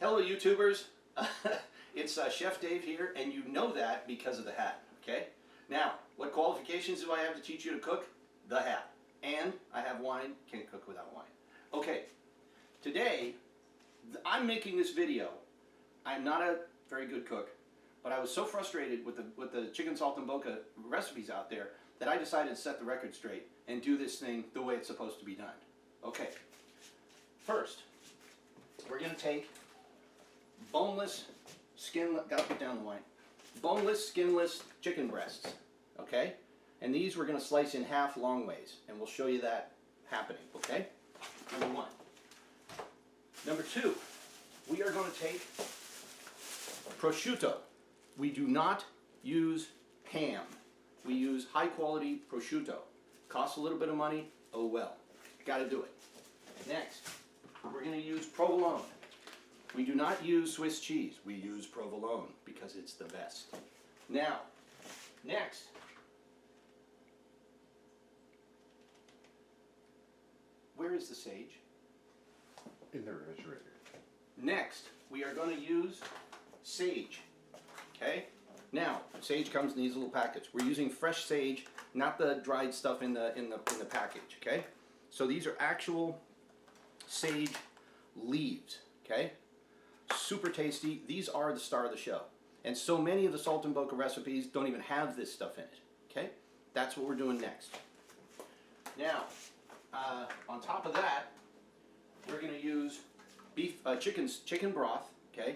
Hello YouTubers, it's Chef Dave here, and you know that because of the hat, okay? Now, what qualifications do I have to teach you to cook? The hat. And I have wine, can't cook without wine. Okay, today I'm making this video. I'm not a very good cook, but I was so frustrated with the chicken saltimbocca recipes out there that I decided to set the record straight and do this thing the way it's supposed to be done. Okay, first, we're going to take boneless, gotta put down the wine, boneless, skinless chicken breasts, okay? And these we're going to slice in half long ways, and we'll show you that happening, okay? Number one. Number two, we are going to take prosciutto. We do not use ham. We use high quality prosciutto. Costs a little bit of money, oh well. Got to do it. Next, we're going to use provolone. We do not use Swiss cheese. We use provolone because it's the best. Now, next, where is the sage? In the refrigerator. Next, we are going to use sage. Okay? Now, sage comes in these little packets. We're using fresh sage, not the dried stuff in the package. Okay? So these are actual sage leaves. Okay? Super tasty. These are the star of the show. And so many of the Saltimbocca recipes don't even have this stuff in it. Okay? That's what we're doing next. Now, on top of that, we're going to use chicken broth. Okay?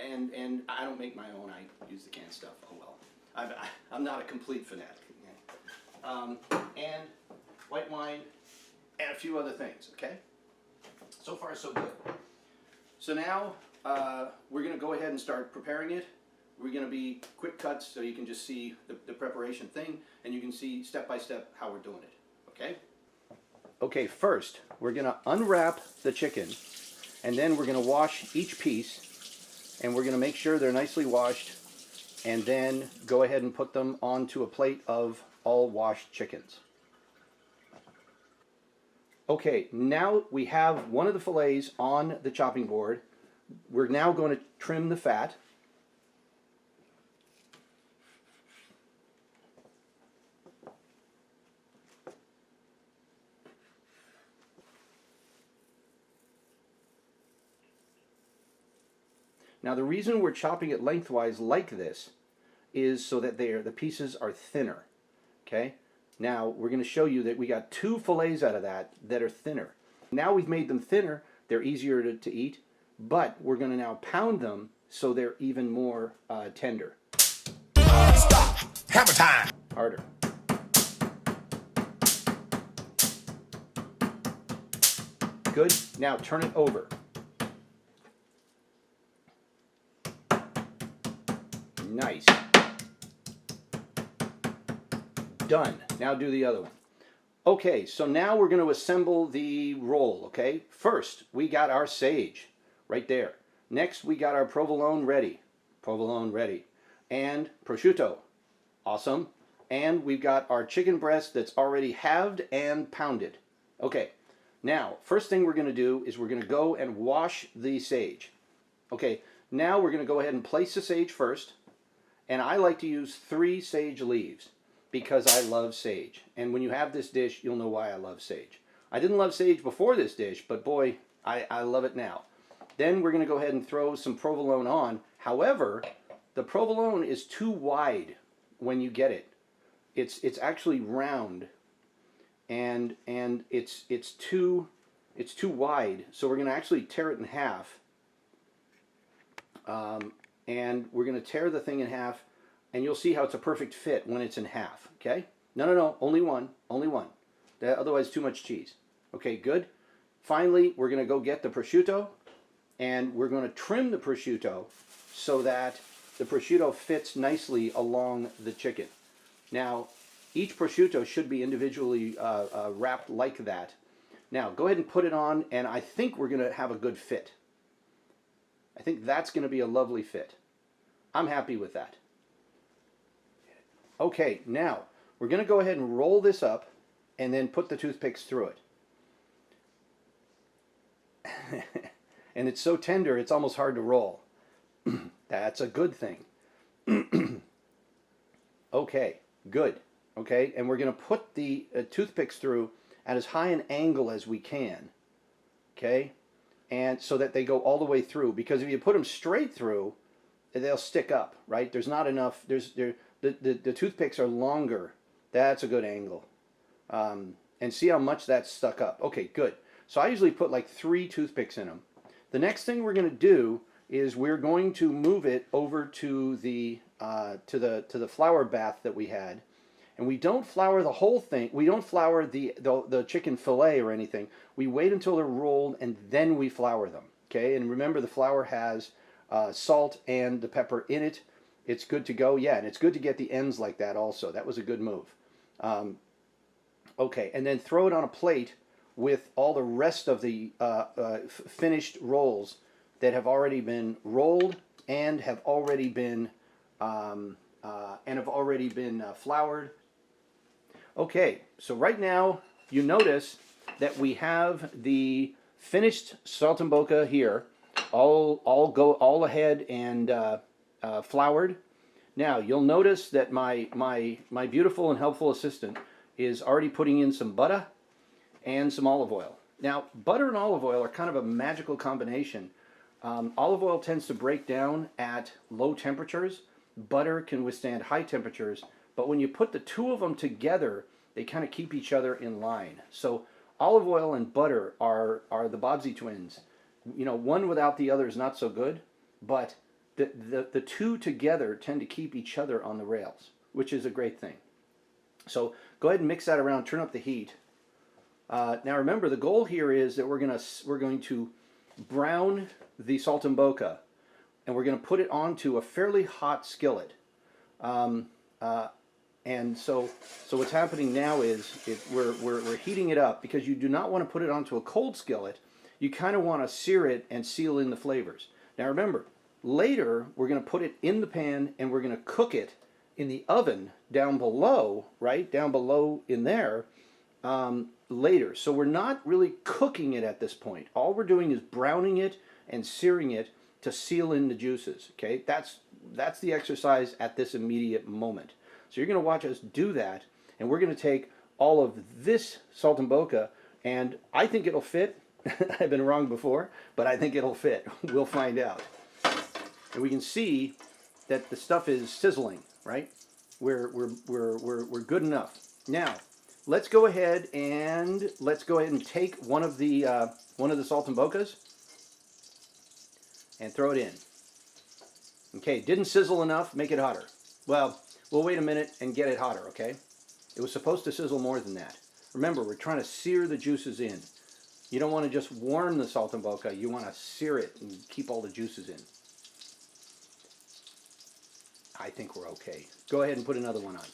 And I don't make my own. I use the canned stuff. Oh well. I'm not a complete fanatic. And white wine and a few other things. Okay? So far, so good. So now we're going to go ahead and start preparing it. We're going to be quick cuts so you can just see the preparation thing, and you can see step by step how we're doing it. Okay? Okay, first we're going to unwrap the chicken, and then we're going to wash each piece, and we're going to make sure they're nicely washed, and then go ahead and put them onto a plate of all washed chickens. Okay, now we have one of the fillets on the chopping board. We're now going to trim the fat. Now the reason we're chopping it lengthwise like this is so that the pieces are thinner. Okay? Now we're going to show you that we got two fillets out of that are thinner. Now we've made them thinner, they're easier to eat, but we're going to now pound them so they're even more tender. Stop! Hammer time! Harder. Good. Now turn it over. Nice. Done. Now do the other one. Okay, so now we're going to assemble the roll, okay? First, we got our sage right there. Next, we got our provolone ready. Provolone ready. And prosciutto. Awesome. And we've got our chicken breast that's already halved and pounded. Okay, now, first thing we're going to do is we're going to go and wash the sage. Okay, now we're going to go ahead and place the sage first. And I like to use 3 sage leaves, because I love sage. And when you have this dish, you'll know why I love sage. I didn't love sage before this dish, but boy, I love it now. Then we're going to go ahead and throw some provolone on. However, the provolone is too wide when you get it. It's actually round, and it's too wide. So we're going to actually tear it in half. And we're going to tear the thing in half, and you'll see how it's a perfect fit when it's in half, okay? No, only one, only one. Otherwise, too much cheese. Okay, good. Finally, we're going to go get the prosciutto, and we're going to trim the prosciutto so that the prosciutto fits nicely along the chicken. Now, each prosciutto should be individually wrapped like that. Now, go ahead and put it on, and I think we're going to have a good fit. I think that's going to be a lovely fit. I'm happy with that. Okay, now we're going to go ahead and roll this up and then put the toothpicks through it. And it's so tender, it's almost hard to roll. That's a good thing. Okay, good. Okay, and we're going to put the toothpicks through at as high an angle as we can. Okay, and so that they go all the way through. Because if you put them straight through, they'll stick up, right? There's not enough. The toothpicks are longer. That's a good angle. And see how much that's stuck up. Okay, good. So I usually put like 3 toothpicks in them. The next thing we're going to do is we're going to move it over to the flour bath that we had, and we don't flour the whole thing. We don't flour the chicken fillet or anything. We wait until they're rolled and then we flour them. Okay, and remember the flour has salt and the pepper in it. It's good to go. Yeah, and it's good to get the ends like that also. That was a good move. Okay, and then throw it on a plate with all the rest of the finished rolls that have already been rolled and have already been floured. Okay, so right now you notice that we have the finished Saltimbocca here, all ahead and floured. Now you'll notice that my beautiful and helpful assistant is already putting in some butter and some olive oil. Now butter and olive oil are kind of a magical combination. Olive oil tends to break down at low temperatures. Butter can withstand high temperatures, but when you put the two of them together, they kind of keep each other in line. So olive oil and butter are the Bobbsey twins. You know, one without the other is not so good, but the two together tend to keep each other on the rails, which is a great thing. So go ahead and mix that around, turn up the heat. Now remember, the goal here is that we're going to brown the Saltimbocca, and we're going to put it onto a fairly hot skillet. And so what's happening now is we're heating it up, because you do not want to put it onto a cold skillet. You kind of want to sear it and seal in the flavors. Now remember, later we're going to put it in the pan and we're going to cook it in the oven down below, right? Down below in there later. So we're not really cooking it at this point. All we're doing is browning it and searing it to seal in the juices. Okay, that's the exercise at this immediate moment. So you're going to watch us do that, and we're going to take all of this Saltimbocca, and I think it'll fit. I've been wrong before, but I think it'll fit. We'll find out. And we can see that the stuff is sizzling, right? We're good enough. Now, let's go ahead and take one of the Saltimboccas and throw it in. Okay, didn't sizzle enough, make it hotter. Well, we'll wait a minute and get it hotter, okay? It was supposed to sizzle more than that. Remember, we're trying to sear the juices in. You don't want to just warm the Saltimbocca, you want to sear it and keep all the juices in. I think we're okay. Go ahead and put another one on.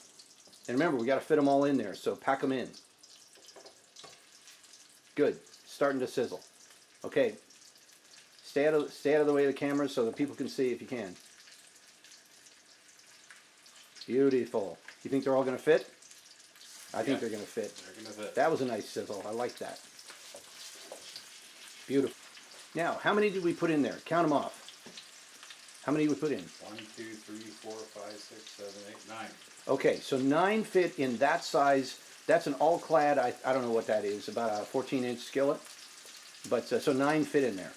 And remember, we got to fit them all in there, so pack them in. Good, starting to sizzle. Okay, stay out of the way of the camera so that people can see if you can. Beautiful. You think they're all going to fit? I think they're going to fit. They're gonna fit. That was a nice sizzle. I like that. Beautiful. Now, how many did we put in there? Count them off. How many did we put in? 1, 2, 3, 4, 5, 6, 7, 8, 9. Okay, so 9 fit in that size. That's an all-clad, I don't know what that is, about a 14-inch skillet. But so 9 fit in there.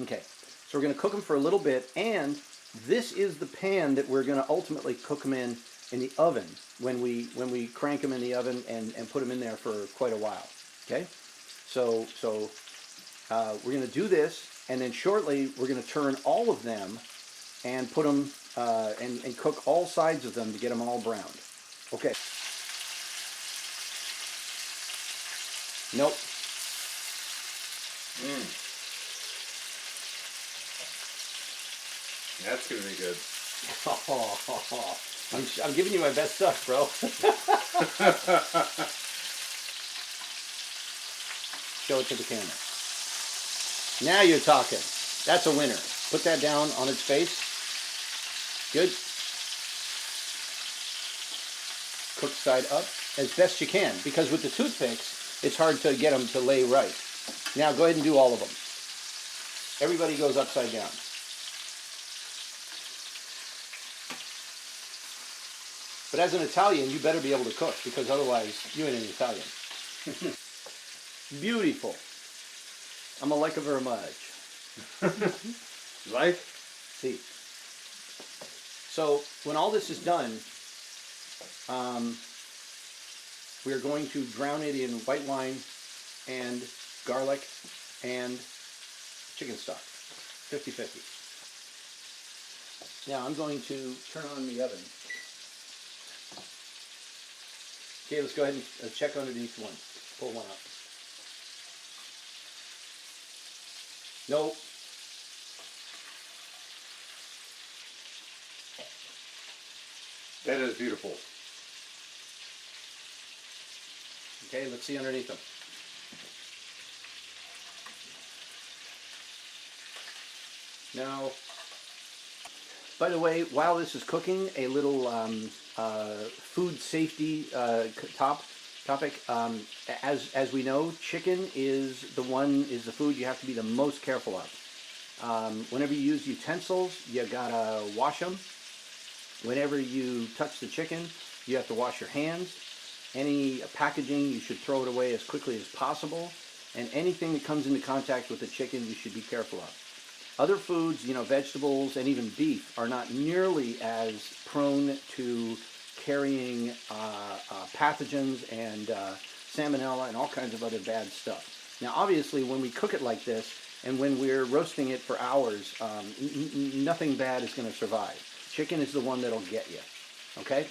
Okay, so we're going to cook them for a little bit, and this is the pan that we're going to ultimately cook them in the oven when we crank them in the oven and put them in there for quite a while. Okay, so we're going to do this, and then shortly we're going to turn all of them and put them and cook all sides of them to get them all browned. Okay. Nope. That's gonna be good. I'm giving you my best stuff, bro. Show it to the camera. Now you're talking. That's a winner. Put that down on its face. Good. Cook side up as best you can, because with the toothpicks, it's hard to get them to lay right. Now go ahead and do all of them. everybody goes upside down. But as an Italian, you better be able to cook, because otherwise you ain't an Italian. Beautiful. I'm a like it very much. Like? See. So when all this is done, we're going to drown it in white wine and garlic and chicken stock, 50-50. Now I'm going to turn on the oven. Okay, let's go ahead and check underneath one. Pull one up. No. That is beautiful. Okay, let's see underneath them. Now, by the way, while this is cooking, a little food safety topic. As we know, chicken is the food you have to be the most careful of. Whenever you use utensils, you gotta wash them. Whenever you touch the chicken, you have to wash your hands. Any packaging, you should throw it away as quickly as possible. And anything that comes into contact with the chicken, you should be careful of. Other foods, vegetables and even beef are not nearly as prone to carrying pathogens and salmonella and all kinds of other bad stuff. Now, obviously, when we cook it like this and when we're roasting it for hours, nothing bad is going to survive. Chicken is the one that'll get you. Okay?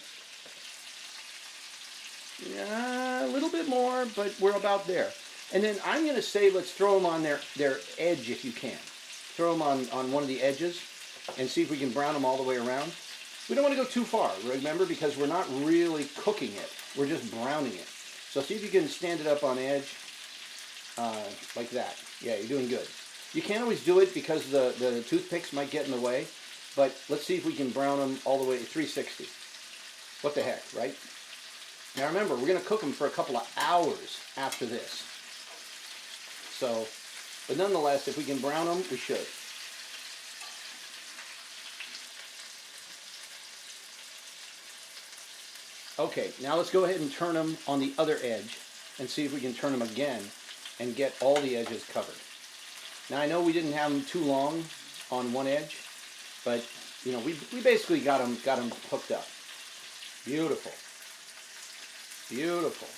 Yeah, a little bit more, but we're about there. And then I'm going to say let's throw them on their edge if you can. Throw them on one of the edges and see if we can brown them all the way around. We don't want to go too far, remember, because we're not really cooking it. We're just browning it. So see if you can stand it up on edge like that. Yeah, you're doing good. You can't always do it because the toothpicks might get in the way, but let's see if we can brown them all the way to 360. What the heck, right? Now remember, we're going to cook them for a couple of hours after this. So, but nonetheless, if we can brown them, we should. Okay, now let's go ahead and turn them on the other edge and see if we can turn them again and get all the edges covered. Now I know we didn't have them too long on one edge, but we basically got them hooked up. Beautiful. Beautiful.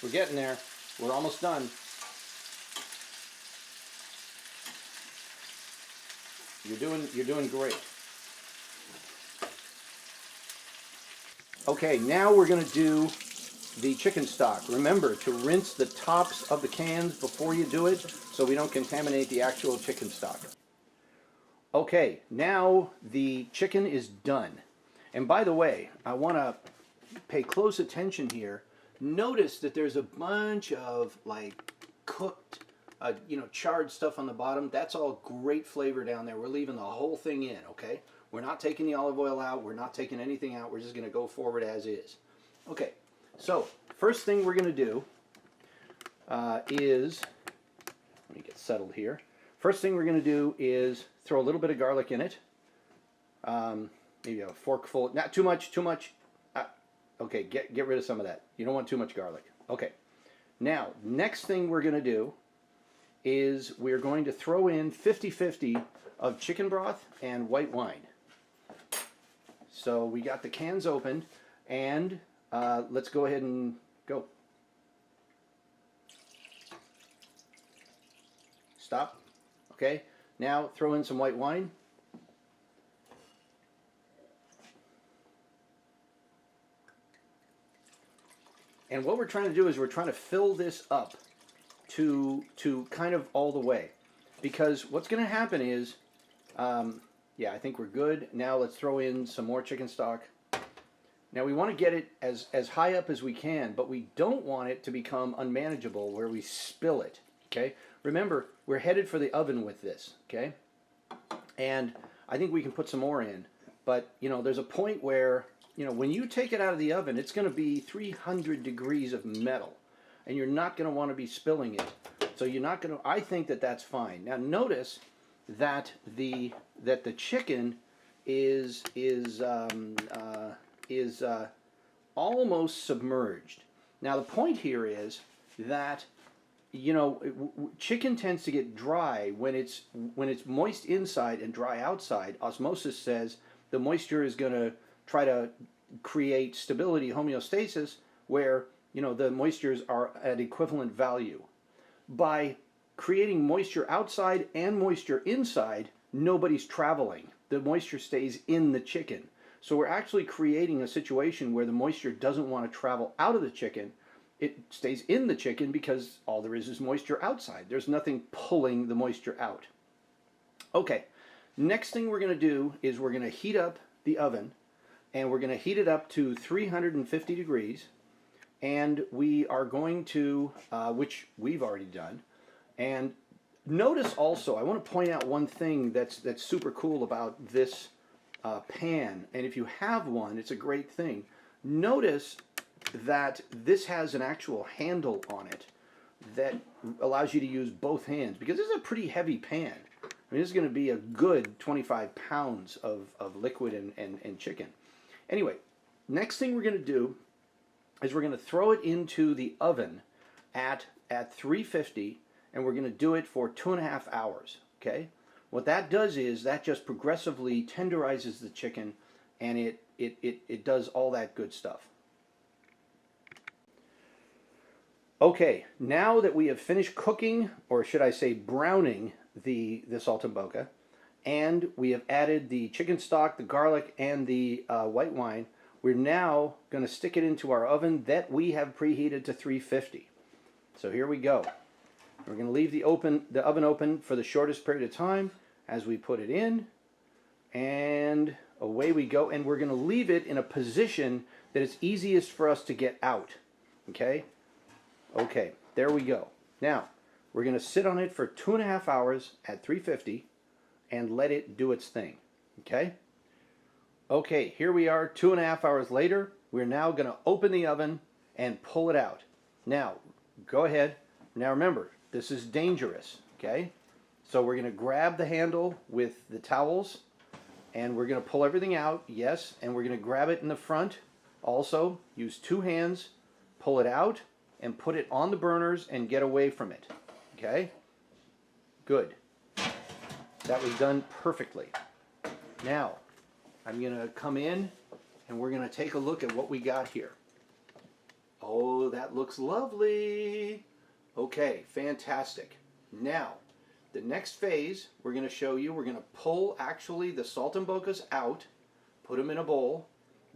We're getting there. We're almost done. You're doing great. Okay, now we're going to do the chicken stock. Remember to rinse the tops of the cans before you do it so we don't contaminate the actual chicken stock. Okay, now the chicken is done. And by the way, I want to pay close attention here. Notice that there's a bunch of cooked, charred stuff on the bottom. That's all great flavor down there. We're leaving the whole thing in, okay? We're not taking the olive oil out. We're not taking anything out. We're just going to go forward as is. Okay, so first thing we're going to do is, let me get settled here. First thing we're going to do is throw a little bit of garlic in it. Maybe a forkful. Not too much, too much. Okay, get rid of some of that. You don't want too much garlic. Okay. Now, next thing we're going to do is we're going to throw in 50-50 of chicken broth and white wine. So we got the cans opened, and let's go ahead and go. Stop. Okay. Now throw in some white wine. And what we're trying to do is we're trying to fill this up to kind of all the way. Because what's going to happen is, yeah, I think we're good. Now let's throw in some more chicken stock. Now we want to get it as high up as we can, but we don't want it to become unmanageable where we spill it, okay? Remember, we're headed for the oven with this, okay? And I think we can put some more in. But, there's a point where, when you take it out of the oven, it's going to be 300 degrees of metal. And you're not going to want to be spilling it. So you're not going to, I think that that's fine. Now notice that the chicken is almost submerged. Now the point here is that, you know, chicken tends to get dry when it's moist inside and dry outside. Osmosis says the moisture is going to try to create stability, homeostasis, where, you know, the moistures are at equivalent value. By creating moisture outside and moisture inside, nobody's traveling. The moisture stays in the chicken. So we're actually creating a situation where the moisture doesn't want to travel out of the chicken. It stays in the chicken because all there is moisture outside. There's nothing pulling the moisture out. Okay, next thing we're going to do is we're going to heat up the oven, and we're going to heat it up to 350 degrees, and we are going to, which we've already done. And notice also, I want to point out one thing that's super cool about this pan, and if you have one, it's a great thing. Notice that this has an actual handle on it that allows you to use both hands, because this is a pretty heavy pan. I mean, this is going to be a good 25 pounds of liquid and chicken. Anyway, next thing we're going to do is we're going to throw it into the oven at 350, and we're going to do it for 2.5 hours. Okay, what that does is that just progressively tenderizes the chicken, and it does all that good stuff. Okay, now that we have finished cooking, or should I say browning, the saltimbocca, and we have added the chicken stock, the garlic, and the white wine, we're now going to stick it into our oven that we have preheated to 350. So here we go. We're going to leave the oven open for the shortest period of time as we put it in, and away we go. And we're going to leave it in a position that it's easiest for us to get out. Okay? Okay, there we go. Now, we're going to sit on it for 2.5 hours at 350 and let it do its thing. Okay? Okay, here we are 2.5 hours later. We're now going to open the oven and pull it out. Now, go ahead. Now remember, this is dangerous, okay? So we're going to grab the handle with the towels, and we're going to pull everything out, yes, and we're going to grab it in the front. Also, use 2 hands, pull it out, and put it on the burners and get away from it, okay? Good. That was done perfectly. Now, I'm going to come in, and we're going to take a look at what we got here. Oh, that looks lovely. Okay, fantastic. Now, the next phase we're going to show you, we're going to pull actually the saltimboccas out, put them in a bowl,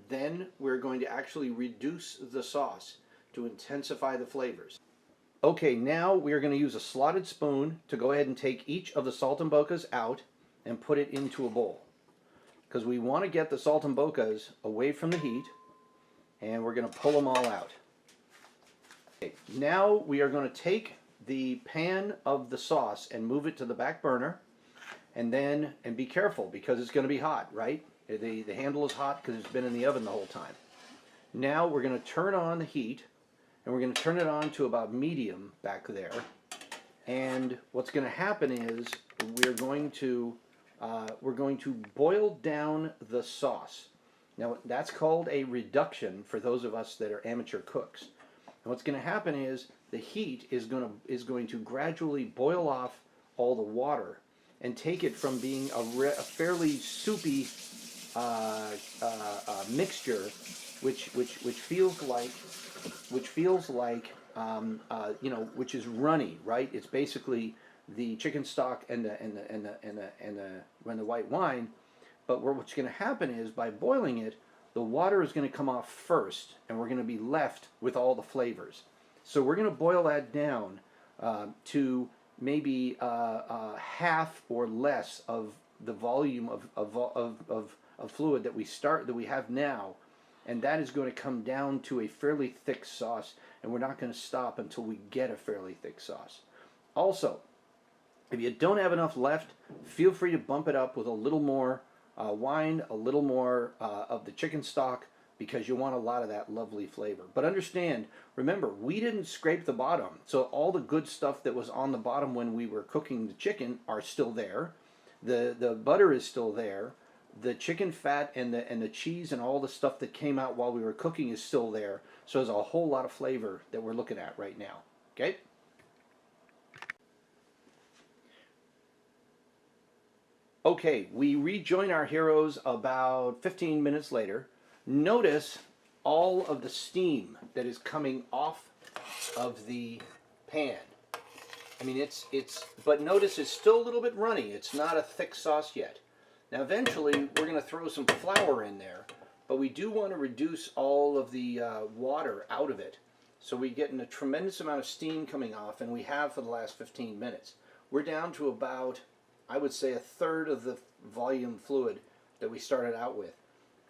then we're going to actually reduce the sauce to intensify the flavors. Okay, now we are going to use a slotted spoon to go ahead and take each of the saltimboccas out and put it into a bowl, because we want to get the saltimboccas away from the heat, and we're going to pull them all out. Okay, now we are going to take the pan of the sauce and move it to the back burner, and be careful because it's going to be hot, right? The handle is hot because it's been in the oven the whole time. Now we're going to turn on the heat, and we're going to turn it on to about medium back there. And what's going to happen is we're going to boil down the sauce. Now that's called a reduction for those of us that are amateur cooks. And what's going to happen is the heat is going to gradually boil off all the water and take it from being a fairly soupy mixture, which feels like which is runny, right? It's basically the chicken stock and the white wine. But what's going to happen is by boiling it, the water is going to come off first, and we're going to be left with all the flavors. So we're going to boil that down to maybe half or less of the volume of fluid that we have now, and that is going to come down to a fairly thick sauce, and we're not going to stop until we get a fairly thick sauce. Also, if you don't have enough left, feel free to bump it up with a little more wine, a little more of the chicken stock, because you want a lot of that lovely flavor. But understand, remember, we didn't scrape the bottom, so all the good stuff that was on the bottom when we were cooking the chicken are still there. The butter is still there. The chicken fat and the cheese and all the stuff that came out while we were cooking is still there. So there's a whole lot of flavor that we're looking at right now. Okay? Okay, we rejoin our heroes about 15 minutes later. Notice all of the steam that is coming off of the pan. I mean, but notice it's still a little bit runny. It's not a thick sauce yet. Now, eventually, we're going to throw some flour in there, but we do want to reduce all of the water out of it. So we're getting a tremendous amount of steam coming off, and we have for the last 15 minutes. We're down to about, I would say, a third of the volume fluid that we started out with.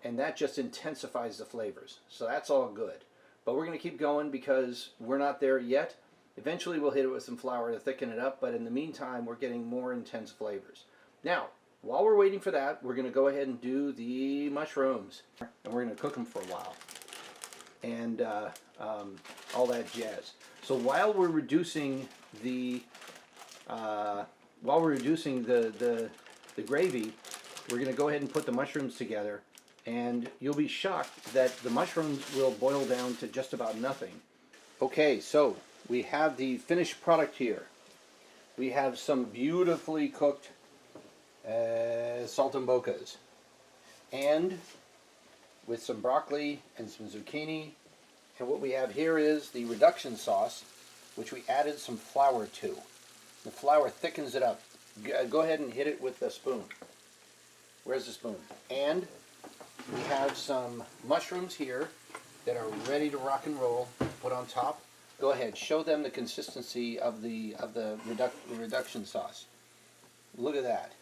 And that just intensifies the flavors. So that's all good. But we're going to keep going because we're not there yet. Eventually we'll hit it with some flour to thicken it up, but in the meantime we're getting more intense flavors. Now, while we're waiting for that, we're going to go ahead and do the mushrooms. And we're going to cook them for a while. And all that jazz. So while we're reducing the gravy, we're going to go ahead and put the mushrooms together. And you'll be shocked that the mushrooms will boil down to just about nothing. Okay, so we have the finished product here. We have some beautifully cooked saltimboccas. And with some broccoli and some zucchini. And what we have here is the reduction sauce, which we added some flour to. The flour thickens it up. Go ahead and hit it with the spoon. Where's the spoon? And we have some mushrooms here that are ready to rock and roll. Put on top. Go ahead, show them the consistency of the reduction sauce. Look at that.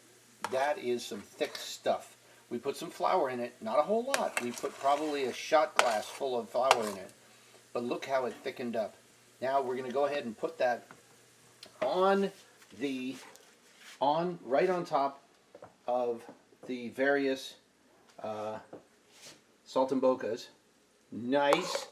That is some thick stuff. We put some flour in it, not a whole lot. We put probably a shot glass full of flour in it. But look how it thickened up. Now we're going to go ahead and put that right on top of the various saltimboccas. Nice